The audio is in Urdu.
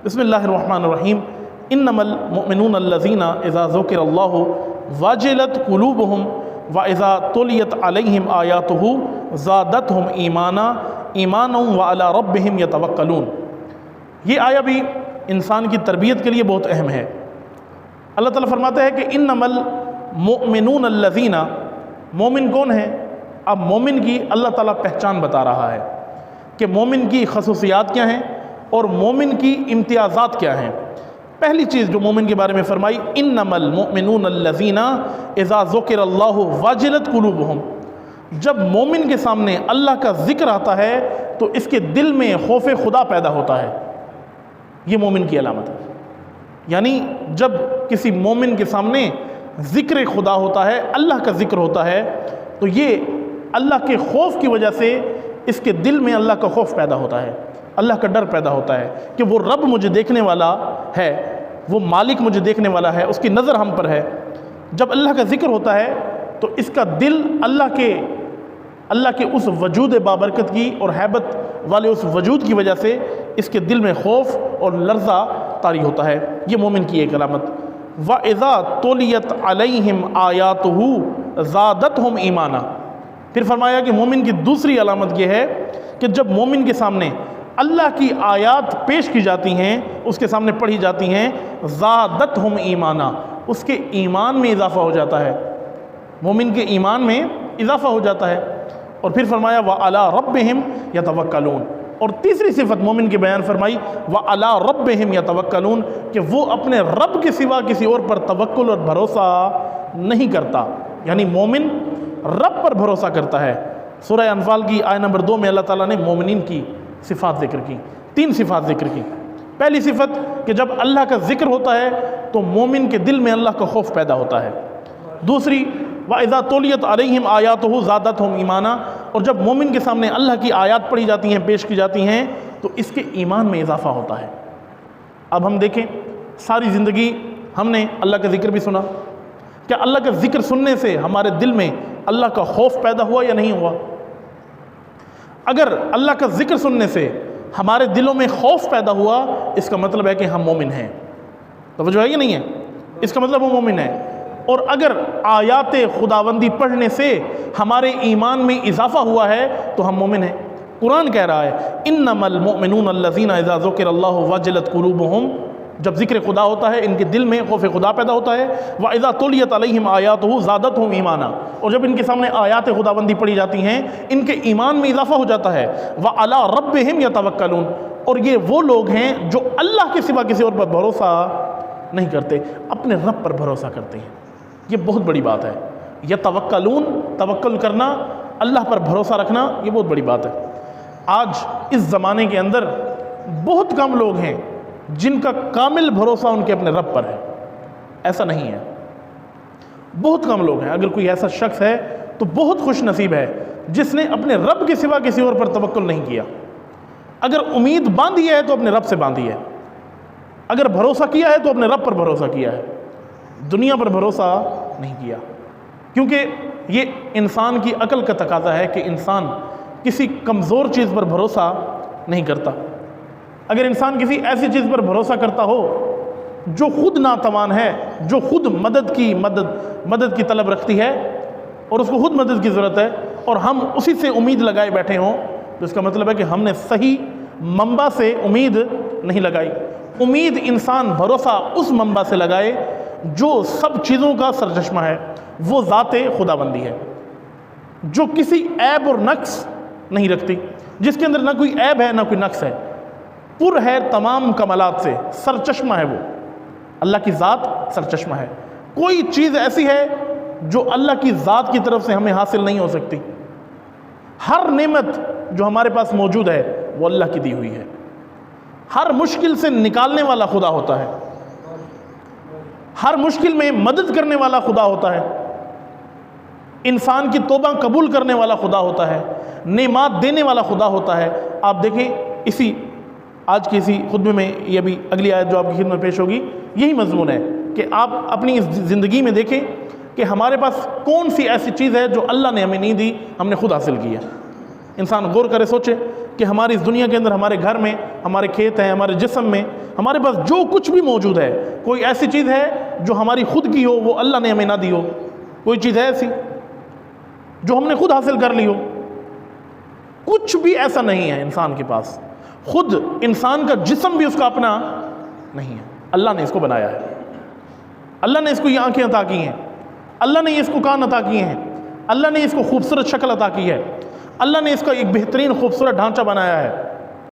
بسم اللہ الرحمن الرحیم انما المؤمنون الذین اذا ذکر اللہ وجلت قلوبہم واذا تلیت علیہم آیاتہ زادتہم ایمانا وعلی ربہم یتوکلون۔ یہ آیہ بھی انسان کی تربیت کے لیے بہت اہم ہے۔ اللہ تعالیٰ فرماتا ہے کہ انما المؤمنون الذین، مومن کون ہیں؟ اب مومن کی اللہ تعالیٰ پہچان بتا رہا ہے کہ مومن کی خصوصیات کیا ہیں اور مومن کی امتیازات کیا ہیں۔ پہلی چیز جو مومن کے بارے میں فرمائی، انما المؤمنون الذین اذا ذکر اللہ وجلت قلوبہم، جب مومن کے سامنے اللہ کا ذکر آتا ہے تو اس کے دل میں خوف خدا پیدا ہوتا ہے۔ یہ مومن کی علامت ہے۔ یعنی جب کسی مومن کے سامنے ذکر خدا ہوتا ہے، اللہ کا ذکر ہوتا ہے، تو یہ اللہ کے خوف کی وجہ سے اس کے دل میں اللہ کا خوف پیدا ہوتا ہے، اللہ کا ڈر پیدا ہوتا ہے کہ وہ رب مجھے دیکھنے والا ہے، وہ مالک مجھے دیکھنے والا ہے، اس کی نظر ہم پر ہے۔ جب اللہ کا ذکر ہوتا ہے تو اس کا دل اللہ کے اس وجود بابرکت کی اور ہیبت والے اس وجود کی وجہ سے اس کے دل میں خوف اور لرزہ طاری ہوتا ہے۔ یہ مومن کی ایک علامت۔ وَإِذَا تُلِيَتْ عَلَيْهِمْ آيَاتُهُ زَادَتْهُمْ ایمانا۔ پھر فرمایا کہ مومن کی دوسری علامت یہ ہے کہ جب مومن کے سامنے اللہ کی آیات پیش کی جاتی ہیں، اس کے سامنے پڑھی جاتی ہیں، زادتہم ایمانا، اس کے ایمان میں اضافہ ہو جاتا ہے، مومن کے ایمان میں اضافہ ہو جاتا ہے۔ اور پھر فرمایا وَعَلَىٰ رَبِّهِمْ يَتَوَكَّلُونَ۔ اور تیسری صفت مومن کے بیان فرمائی وَعَلَىٰ رَبِّهِمْ يَتَوَكَّلُونَ، کہ وہ اپنے رب کے سوا کسی اور پر توکل اور بھروسہ نہیں کرتا۔ یعنی مومن رب پر بھروسہ کرتا ہے۔ سورہ انفال کی آیہ نمبر 2 میں اللہ تعالیٰ نے مومنین کی صفات ذکر کی، 3 صفات ذکر کی۔ پہلی صفت کہ جب اللہ کا ذکر ہوتا ہے تو مومن کے دل میں اللہ کا خوف پیدا ہوتا ہے۔ دوسری وَإِذَا تُلِيَتْ عَلَيْهِمْ آيَاتُهُ زَادَتْهُمْ ایمانا، اور جب مومن کے سامنے اللہ کی آیات پڑھی جاتی ہیں، پیش کی جاتی ہیں، تو اس کے ایمان میں اضافہ ہوتا ہے۔ اب ہم دیکھیں، ساری زندگی ہم نے اللہ کا ذکر بھی سنا، کیا اللہ کا ذکر سننے سے ہمارے دل میں اللہ کا خوف پیدا ہوا یا نہیں ہوا؟ اگر اللہ کا ذکر سننے سے ہمارے دلوں میں خوف پیدا ہوا، اس کا مطلب ہے کہ ہم مومن ہیں۔ توجہ ہے یا نہیں ہے؟ اس کا مطلب وہ مومن ہے۔ اور اگر آیات خداوندی پڑھنے سے ہمارے ایمان میں اضافہ ہوا ہے تو ہم مومن ہیں۔ قرآن کہہ رہا ہے انما المؤمنون الذین اذا ذکر اللہ وجلت قلوبہم، جب ذکر خدا ہوتا ہے ان کے دل میں خوف خدا پیدا ہوتا ہے۔ وَإِذَا تُلِيَتْ عَلَيْهِمْ آيَاتُهُ زَادَتْهُمْ ایمانا، اور جب ان کے سامنے آیات خداوندی پڑھی جاتی ہیں ان کے ایمان میں اضافہ ہو جاتا ہے۔ وَعَلَىٰ رَبِّهِمْ يَتَوَكَّلُونَ، اور یہ وہ لوگ ہیں جو اللہ کے سوا کسی اور پر بھروسہ نہیں کرتے، اپنے رب پر بھروسہ کرتے ہیں۔ یہ بہت بڑی بات ہے۔ یتوکلون، توکل کرنا، اللہ پر بھروسہ رکھنا، یہ بہت بڑی بات ہے۔ آج اس زمانے کے اندر بہت کم لوگ ہیں جن کا کامل بھروسہ ان کے اپنے رب پر ہے۔ ایسا نہیں ہے، بہت کم لوگ ہیں۔ اگر کوئی ایسا شخص ہے تو بہت خوش نصیب ہے جس نے اپنے رب کے سوا کسی اور پر توکل نہیں کیا۔ اگر امید باندھی ہے تو اپنے رب سے باندھی ہے، اگر بھروسہ کیا ہے تو اپنے رب پر بھروسہ کیا ہے، دنیا پر بھروسہ نہیں کیا۔ کیونکہ یہ انسان کی عقل کا تقاضا ہے کہ انسان کسی کمزور چیز پر بھروسہ نہیں کرتا۔ اگر انسان کسی ایسی چیز پر بھروسہ کرتا ہو جو خود ناتوان ہے، جو خود مدد کی طلب رکھتی ہے اور اس کو خود مدد کی ضرورت ہے، اور ہم اسی سے امید لگائے بیٹھے ہوں، تو اس کا مطلب ہے کہ ہم نے صحیح منبع سے امید نہیں لگائی۔ امید انسان بھروسہ اس منبع سے لگائے جو سب چیزوں کا سرچشمہ ہے، وہ ذات خداوندی ہے، جو کسی عیب اور نقص نہیں رکھتی، جس کے اندر نہ کوئی عیب ہے نہ کوئی نقص ہے، پر ہے تمام کمالات سے، سرچشمہ ہے وہ، اللہ کی ذات سرچشمہ ہے۔ کوئی چیز ایسی ہے جو اللہ کی ذات کی طرف سے ہمیں حاصل نہیں ہو سکتی۔ ہر نعمت جو ہمارے پاس موجود ہے وہ اللہ کی دی ہوئی ہے۔ ہر مشکل سے نکالنے والا خدا ہوتا ہے، ہر مشکل میں مدد کرنے والا خدا ہوتا ہے، انسان کی توبہ قبول کرنے والا خدا ہوتا ہے، نعمات دینے والا خدا ہوتا ہے۔ آپ دیکھیں اسی آج کی اسی خطبے میں، یہ بھی اگلی آیت جو آپ کی خدمت پیش ہوگی، یہی مضمون ہے کہ آپ اپنی اس زندگی میں دیکھیں کہ ہمارے پاس کون سی ایسی چیز ہے جو اللہ نے ہمیں نہیں دی، ہم نے خود حاصل کی ہے۔ انسان غور کرے، سوچے کہ ہماری اس دنیا کے اندر، ہمارے گھر میں، ہمارے کھیت ہیں، ہمارے جسم میں، ہمارے پاس جو کچھ بھی موجود ہے، کوئی ایسی چیز ہے جو ہماری خود کی ہو، وہ اللہ نے ہمیں نہ دی ہو؟ کوئی چیز ہے ایسی جو ہم نے خود حاصل کر لی ہو؟ کچھ بھی ایسا نہیں ہے انسان کے پاس. خود انسان کا جسم بھی اس کا اپنا نہیں ہے، اللہ نے اس کو بنایا ہے. اللہ نے اس کو یہ آنکھیں عطا کی ہیں، اللہ نے اس کو کان عطا کیے ہیں، اللہ نے اس کو خوبصورت شکل عطا کی ہے، اللہ نے اس کا ایک بہترین خوبصورت ڈھانچہ بنایا ہے.